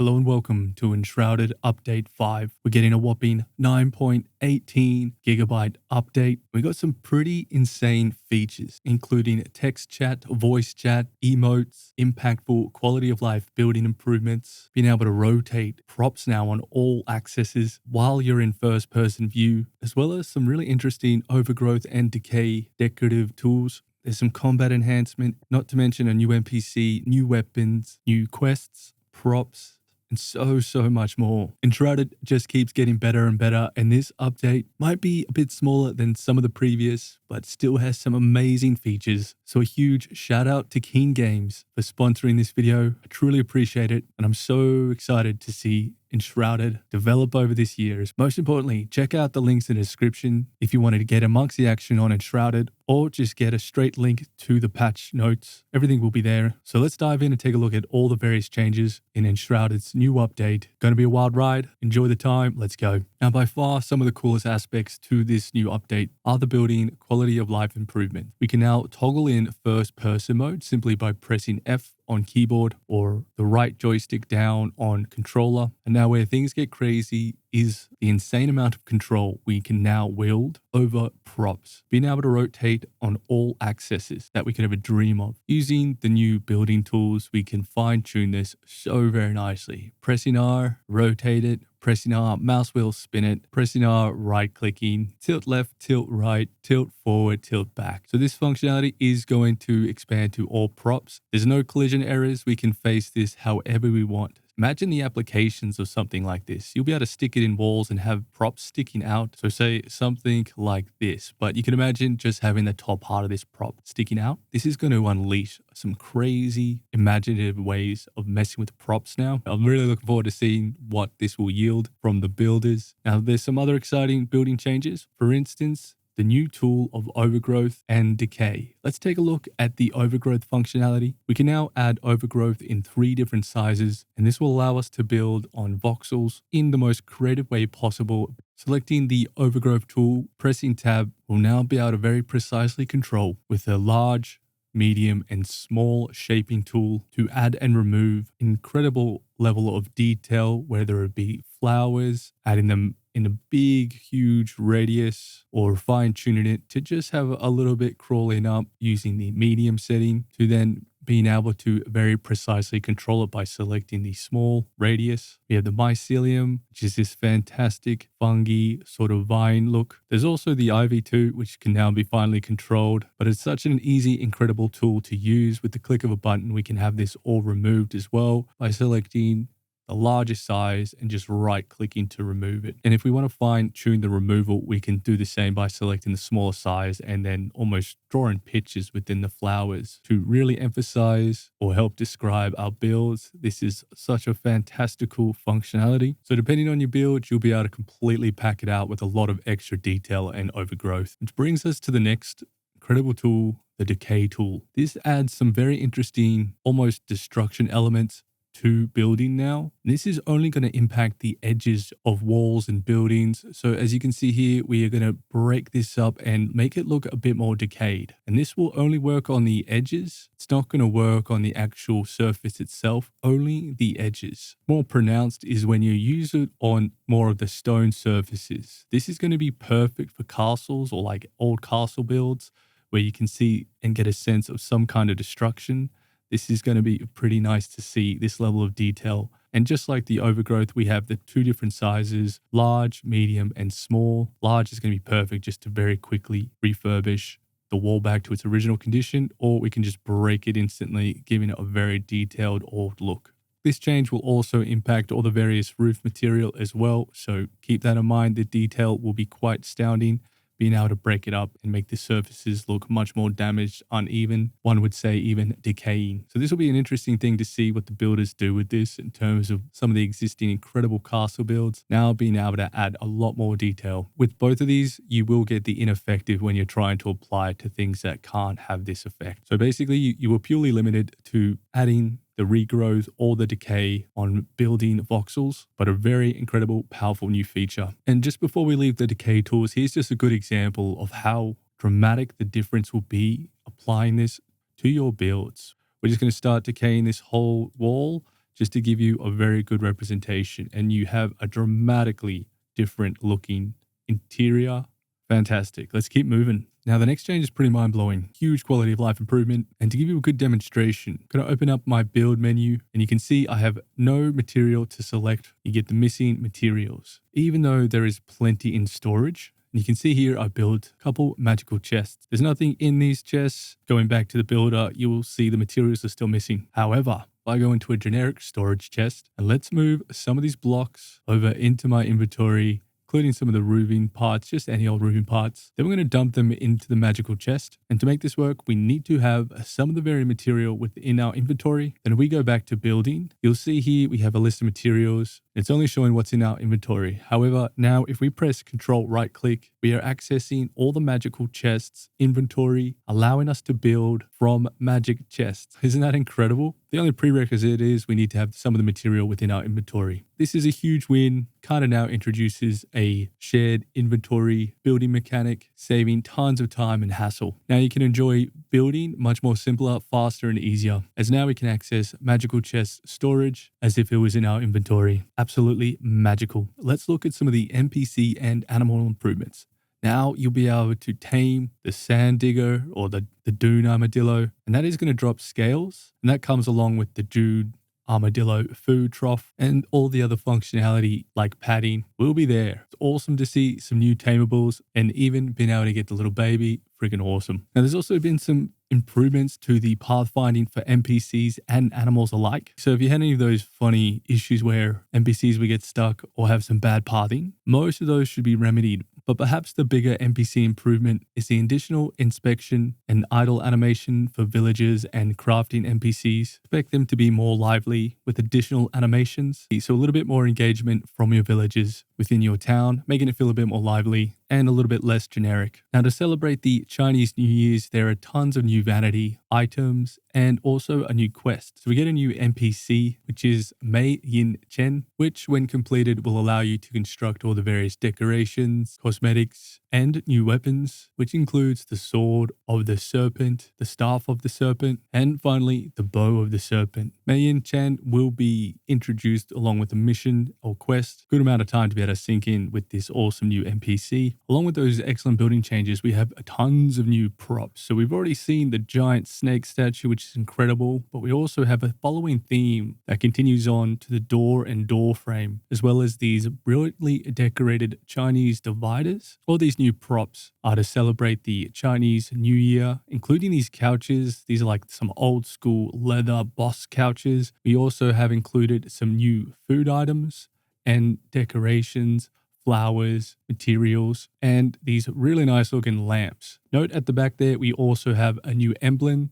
Hello and welcome to Enshrouded Update 5. We're getting a whopping 9.18 gigabyte update. We got some pretty insane features, including text chat, voice chat, emotes, impactful quality of life building improvements, being able to rotate props now on all accesses while you're in first person view, as well as some really interesting overgrowth and decay decorative tools. There's some combat enhancement, not to mention a new NPC, new weapons, new quests, props, and so much more. Enshrouded just keeps getting better and better, and this update might be a bit smaller than some of the previous, but still has some amazing features. So a huge shout out to Keen Games for sponsoring this video. I truly appreciate it, and I'm so excited to see Enshrouded develop over this year. Most importantly, check out the links in the description if you wanted to get amongst the action on Enshrouded, or just get a straight link to the patch notes. Everything will be there. So let's dive in and take a look at all the various changes in Enshrouded's new update. Going to be a wild ride. Enjoy the time. Let's go. Now, by far, some of the coolest aspects to this new update are the building quality of life improvement. We can now toggle in first person mode simply by pressing F on keyboard or the right joystick down on controller. And now where things get crazy is the insane amount of control we can now wield over props. Being able to rotate on all accesses that we could ever dream of. Using the new building tools, we can fine tune this so very nicely. Pressing R, rotate it. Pressing R, mouse wheel, spin it. Pressing R, right clicking, tilt left, tilt right, tilt forward, tilt back. So this functionality is going to expand to all props. There's no collision errors. We can face this however we want. Imagine the applications of something like this. You'll be able to stick it in walls and have props sticking out. So say something like this, but you can imagine just having the top part of this prop sticking out. This is going to unleash some crazy imaginative ways of messing with props now. I'm really looking forward to seeing what this will yield from the builders. Now, there's some other exciting building changes. For instance, the new tool of overgrowth and decay. Let's take a look at the overgrowth functionality. We can now add overgrowth in 3 different sizes, and this will allow us to build on voxels in the most creative way possible. Selecting the overgrowth tool, pressing tab will now be able to very precisely control with a large, medium, and small shaping tool to add and remove incredible level of detail, whether it be flowers, adding them in a big, huge radius, or fine-tuning it to just have a little bit crawling up using the medium setting, to then being able to very precisely control it by selecting the small radius. We have the mycelium, which is this fantastic fungi sort of vine look. There's also the ivy too, which can now be finely controlled, but it's such an easy, incredible tool to use. With the click of a button, we can have this all removed as well by selecting the largest size and just right clicking to remove it. And if we want to fine tune the removal, we can do the same by selecting the smaller size and then almost drawing pictures within the flowers to really emphasize or help describe our builds. This is such a fantastical functionality. So depending on your build, you'll be able to completely pack it out with a lot of extra detail and overgrowth. Which brings us to the next incredible tool, the decay tool. This adds some very interesting, almost destruction elements to building now. This is only going to impact the edges of walls and buildings. So as you can see here, we are going to break this up and make it look a bit more decayed. And this will only work on the edges. It's not going to work on the actual surface itself, only the edges. More pronounced is when you use it on more of the stone surfaces. This is going to be perfect for castles or like old castle builds where you can see and get a sense of some kind of destruction. This is going to be pretty nice to see this level of detail. And just like the overgrowth, we have the 2 different sizes, large, medium, and small. Large is going to be perfect just to very quickly refurbish the wall back to its original condition, or we can just break it instantly, giving it a very detailed old look. This change will also impact all the various roof material as well, so keep that in mind. The detail will be quite astounding. Being able to break it up and make the surfaces look much more damaged, uneven, one would say even decaying. So this will be an interesting thing to see what the builders do with this in terms of some of the existing incredible castle builds, now being able to add a lot more detail. With both of these, you will get the ineffective when you're trying to apply it to things that can't have this effect. So basically, you were purely limited to adding the regrowth or the decay on building voxels, but a very incredible, powerful new feature. And just before we leave the decay tools, here's just a good example of how dramatic the difference will be applying this to your builds. We're just going to start decaying this whole wall just to give you a very good representation, and you have a dramatically different looking interior. Fantastic. Let's keep moving. Now, the next change is pretty mind-blowing. Huge quality of life improvement. And to give you a good demonstration, I'm going to open up my build menu, and you can see I have no material to select. You get the missing materials, even though there is plenty in storage. And you can see here I built a couple magical chests. There's nothing in these chests. Going back to the builder, you will see the materials are still missing. However, if I go into a generic storage chest, and let's move some of these blocks over into my inventory, including some of the roofing parts, just any old roofing parts. Then we're going to dump them into the magical chest. And to make this work, we need to have some of the very material within our inventory. Then if we go back to building, you'll see here we have a list of materials. It's only showing what's in our inventory. However, now if we press Control right click, we are accessing all the magical chests inventory, allowing us to build from magic chests. Isn't that incredible? The only prerequisite is we need to have some of the material within our inventory. This is a huge win. Kind of now introduces a shared inventory building mechanic, saving tons of time and hassle. Now you can enjoy building much more simpler, faster, and easier, as now we can access magical chest storage as if it was in our inventory. Absolutely magical. Let's look at some of the NPC and animal improvements. Now you'll be able to tame the sand digger or the dune armadillo, and that is going to drop scales, and that comes along with the dune armadillo food trough, and all the other functionality like padding will be there. It's awesome to see some new tamables, and even being able to get the little baby. Freaking awesome. Now there's also been some improvements to the pathfinding for NPCs and animals alike. So if you had any of those funny issues where NPCs would get stuck or have some bad pathing, most of those should be remedied. But perhaps the bigger NPC improvement is the additional inspection and idle animation for villagers and crafting NPCs. Expect them to be more lively with additional animations. So a little bit more engagement from your villagers within your town, making it feel a bit more lively and a little bit less generic. Now to celebrate the Chinese New Year's, there are tons of new vanity items and also a new quest. So we get a new NPC, which is Mei Yin Chen, which when completed will allow you to construct all the various decorations, cosmetics, and new weapons, which includes the sword of the serpent, the staff of the serpent, and finally the bow of the serpent. Mei Yin Chen will be introduced along with a mission or quest. Good amount of time to be able to sink in with this awesome new NPC. Along with those excellent building changes, we have tons of new props. So we've already seen the giant snake statue, which is incredible, but we also have a following theme that continues on to the door and door frame, as well as these brilliantly decorated Chinese dividers. All these new props are to celebrate the Chinese New Year, including these couches. These are like some old school leather boss couches. We also have included some new food items and decorations, flowers, materials, and these really nice looking lamps. Note at the back there, we also have a new emblem,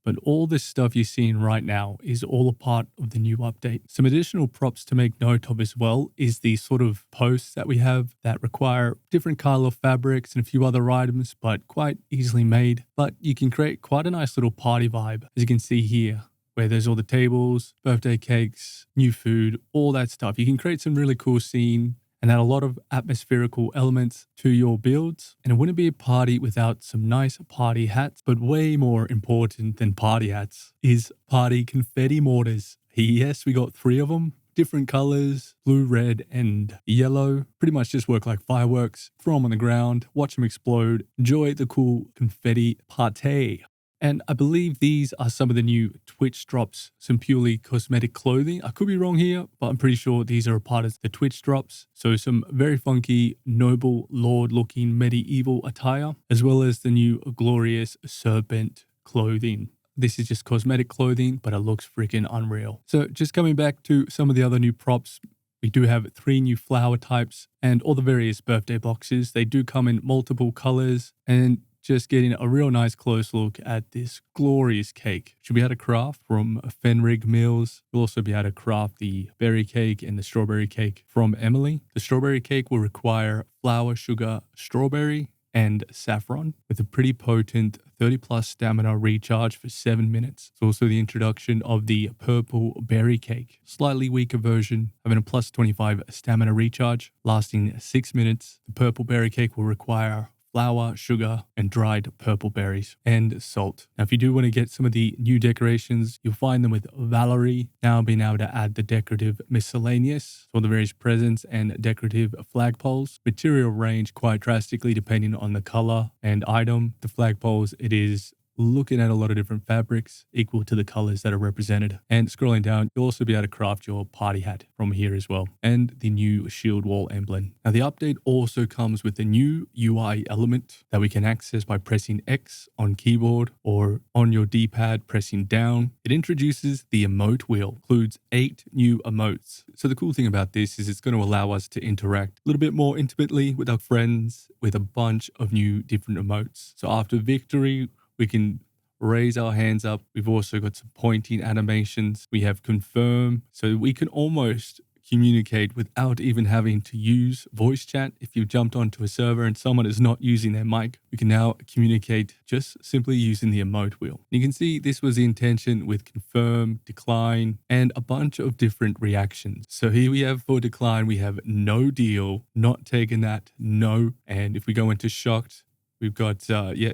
but all this stuff you're seeing right now is all a part of the new update. Some additional props to make note of as well is the sort of posts that we have that require different color fabrics and a few other items, but quite easily made. But you can create quite a nice little party vibe, as you can see here, where there's all the tables, birthday cakes, new food, all that stuff. You can create some really cool scene and add a lot of atmospherical elements to your builds. And it wouldn't be a party without some nice party hats, but way more important than party hats is party confetti mortars. Yes, we got 3 of them, different colors, blue, red, and yellow. Pretty much just work like fireworks. Throw them on the ground, watch them explode, enjoy the cool confetti party. And I believe these are some of the new Twitch drops, some purely cosmetic clothing. I could be wrong here, but I'm pretty sure these are a part of the Twitch drops. So some very funky, noble lord looking medieval attire, as well as the new glorious serpent clothing. This is just cosmetic clothing, but it looks freaking unreal. So just coming back to some of the other new props, we do have 3 new flower types and all the various birthday boxes. They do come in multiple colors, and just getting a real nice close look at this glorious cake. Should be able to craft from Fenrig Mills. We'll also be able to craft the berry cake and the strawberry cake from Emily. The strawberry cake will require flour, sugar, strawberry, and saffron with a pretty potent 30 plus stamina recharge for 7 minutes. It's also the introduction of the purple berry cake, slightly weaker version, having a plus 25 stamina recharge lasting 6 minutes. The purple berry cake will require flour, sugar, and dried purple berries, and salt. Now, if you do want to get some of the new decorations, you'll find them with Valerie now being able to add the decorative miscellaneous, so the various presents and decorative flagpoles. Material range quite drastically depending on the color and item. The flagpoles, it is looking at a lot of different fabrics equal to the colors that are represented. And scrolling down, you'll also be able to craft your party hat from here as well, and the new shield wall emblem. Now, the update also comes with a new UI element that we can access by pressing X on keyboard or on your D-pad pressing down. It introduces the emote wheel, includes 8 new emotes. So the cool thing about this is it's going to allow us to interact a little bit more intimately with our friends with a bunch of new different emotes. So after victory, we can raise our hands up. We've also got some pointing animations. We have confirm. So we can almost communicate without even having to use voice chat. If you've jumped onto a server and someone is not using their mic, we can now communicate just simply using the emote wheel. You can see this was the intention with confirm, decline, and a bunch of different reactions. So here we have for decline, we have no deal, not taking that, no. And if we go into shocked, we've got,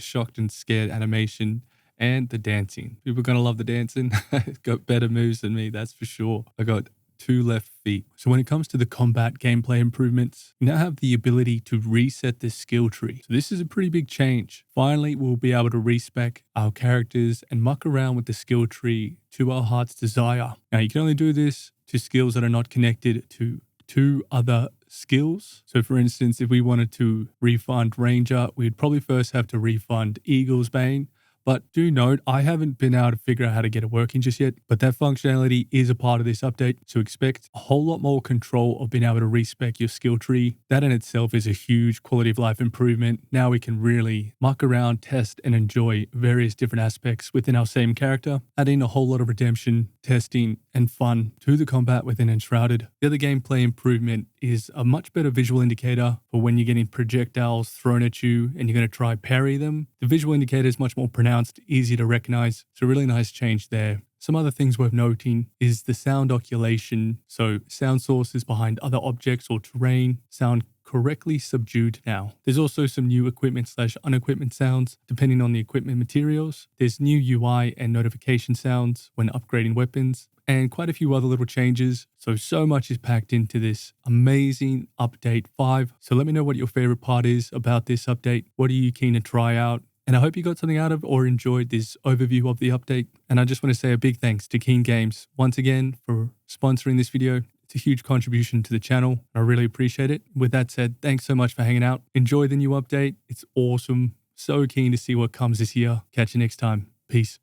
shocked and scared animation and the dancing. People are going to love the dancing. It's got better moves than me, that's for sure. I got 2 left feet. So when it comes to the combat gameplay improvements, we now have the ability to reset the skill tree. So this is a pretty big change. Finally, we'll be able to respec our characters and muck around with the skill tree to our heart's desire. Now, you can only do this to skills that are not connected to 2 other skills. So for instance, if we wanted to refund Ranger, we'd probably first have to refund Eagle's Bane. But do note, I haven't been able to figure out how to get it working just yet, but that functionality is a part of this update. So expect a whole lot more control of being able to respec your skill tree. That in itself is a huge quality of life improvement. Now we can really muck around, test, and enjoy various different aspects within our same character, adding a whole lot of redemption, testing, and fun to the combat within Enshrouded. The other gameplay improvement is a much better visual indicator for when you're getting projectiles thrown at you and you're going to try parry them. The visual indicator is much more pronounced, easy to recognize. It's a really nice change there. Some other things worth noting is the sound occultation. So sound sources behind other objects or terrain sound correctly subdued now. There's also some new equipment/unequipment sounds depending on the equipment materials. There's new UI and notification sounds when upgrading weapons, and quite a few other little changes. So much is packed into this amazing update 5. So let me know what your favorite part is about this update. What are you keen to try out? And I hope you got something out of or enjoyed this overview of the update. And I just want to say a big thanks to Keen Games once again for sponsoring this video. It's a huge contribution to the channel. I really appreciate it. With that said, thanks so much for hanging out. Enjoy the new update. It's awesome. So keen to see what comes this year. Catch you next time. Peace.